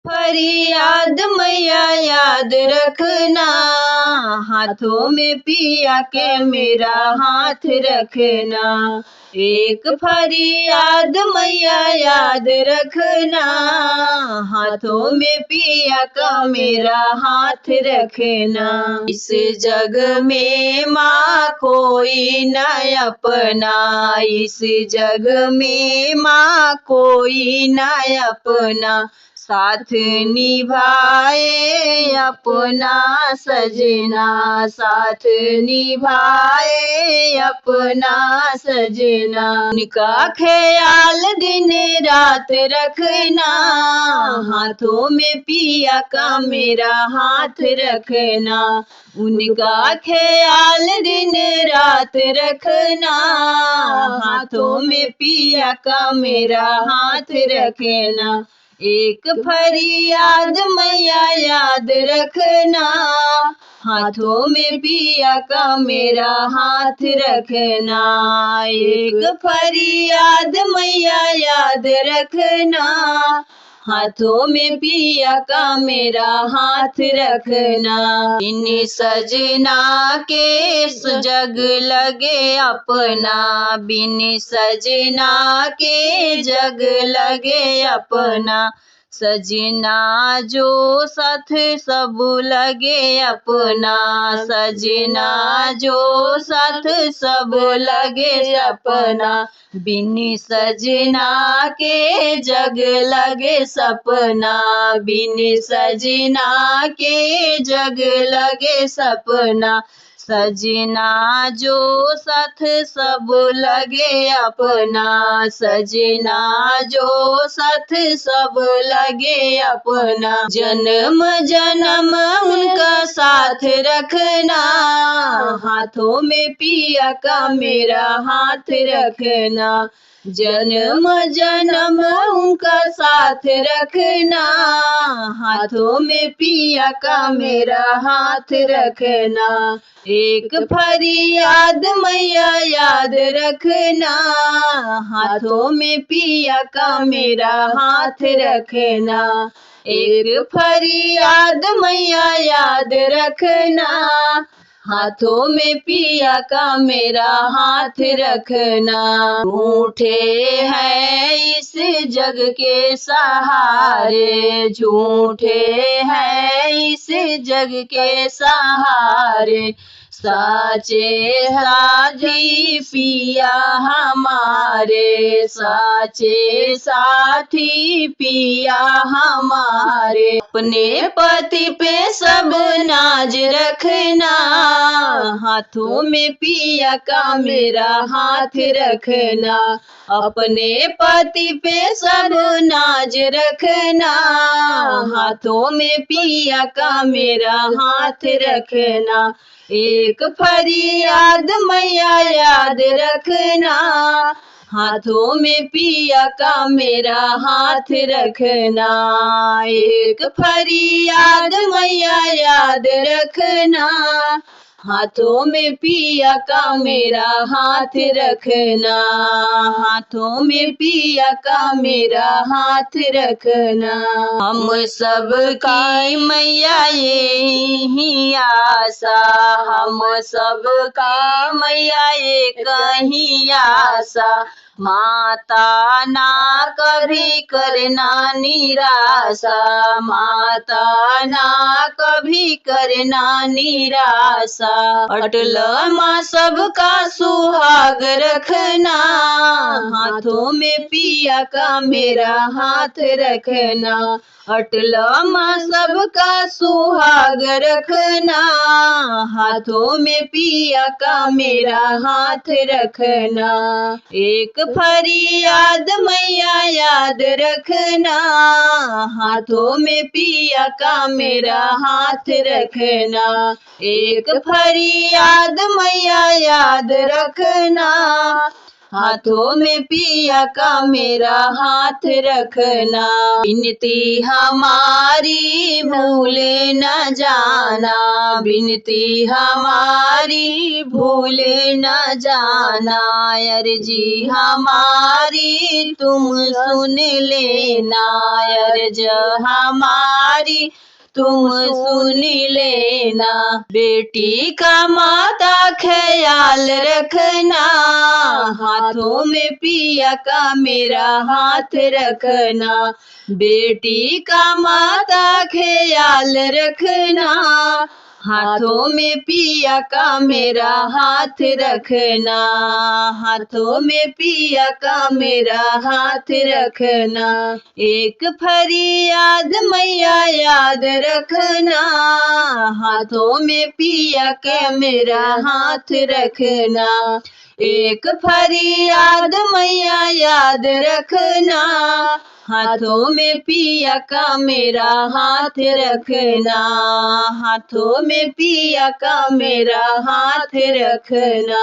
फरियाद मैया याद रखना, हाथों में पिया के मेरा हाथ रखना। एक फरियाद मैया याद रखना, हाथों में पिया का मेरा हाथ रखना। इस जग में माँ कोई न अपना, इस जग में माँ कोई न अपना। साथ निभाए अपना सजना, साथ निभाए अपना सजना। उनका ख्याल दिन रात रखना, हाथों में पिया का मेरा हाथ रखना। उनका ख्याल दिन रात रखना, हाथों में पिया का मेरा हाथ रखना। एक फरियाद मैया याद रखना, हाथों में पिया का मेरा हाथ रखना। एक फरियाद मैया याद रखना, हाथों में पिया का मेरा हाथ रखना। इन सजना के जग लगे अपना, बिन सजना के जग लगे अपना। सजना जो साथ सब लगे अपना, सजना जो साथ सब लगे अपना। बिन सजना के जग लगे सपना, बिन सजना के जग लगे सपना। सजना जो साथ सब लगे अपना, सजना जो साथ सब लगे अपना। जन्म जन्म उनका साथ रखना, हाथों में पिया का मेरा हाथ रखना। जन्म जन्म उनका साथ रखना, हाथों में पिया का मेरा हाथ रखना। एक फरियाद मैया याद रखना, हाथों में पिया का मेरा हाथ रखना। एक फरियाद मैया याद रखना, हाथों में पिया का मेरा हाथ रखना। झूठे हैं इस जग के सहारे, झूठे हैं इस जग के सहारे। साचे साथी पिया हमारे, साचे साथी पिया हमारे। अपने पति पे सब नाज रखना, हाथों में पिया का मेरा हाथ रखना। अपने पति पे सब नाज रखना, हाथों में पिया का मेरा हाथ रखना। एक फरियाद मैया याद रखना, हाथों में पिया का मेरा हाथ रखना। एक फरियाद मैया याद रखना, हाथों में पिया का मेरा हाथ रखना। हाथों में पिया का मेरा हाथ रखना। हम सब की मैया यही आशा, हम सब का मैया एक ही आशा। माता ना कभी करना निराशा, माता ना कभी करना निराशा। अटल माँ सबका सुहाग रखना, हाथों में पिया का मेरा हाथ रखना। अटल माँ सबका सुहाग रखना, हाथों में पिया का मेरा हाथ रखना। एक फरियाद मैया याद रखना, हाथों में पिया का मेरा हाथ रखना। एक फरियाद मैया याद रखना, हाथों में पिया का मेरा हाथ रखना। विनती हमारी भूल न जाना, विनती हमारी भूल न जाना, अर्जी हमारी तुम सुन लेना, अर्ज हमारी तुम सुन लेना। बेटी का माता ख्याल रखना, हाथों में पिया का मेरा हाथ रखना। बेटी का माता ख्याल रखना, हाथों में पिया का मेरा हाथ रखना, हाथों में पिया का मेरा हाथ रखना। एक फरियाद मैया याद रखना, हाथों में पिया का मेरा हाथ रखना। एक फरियाद मैया याद रखना, हाथों में पिया का मेरा हाथ रखना, हाथों में पिया का मेरा हाथ रखना।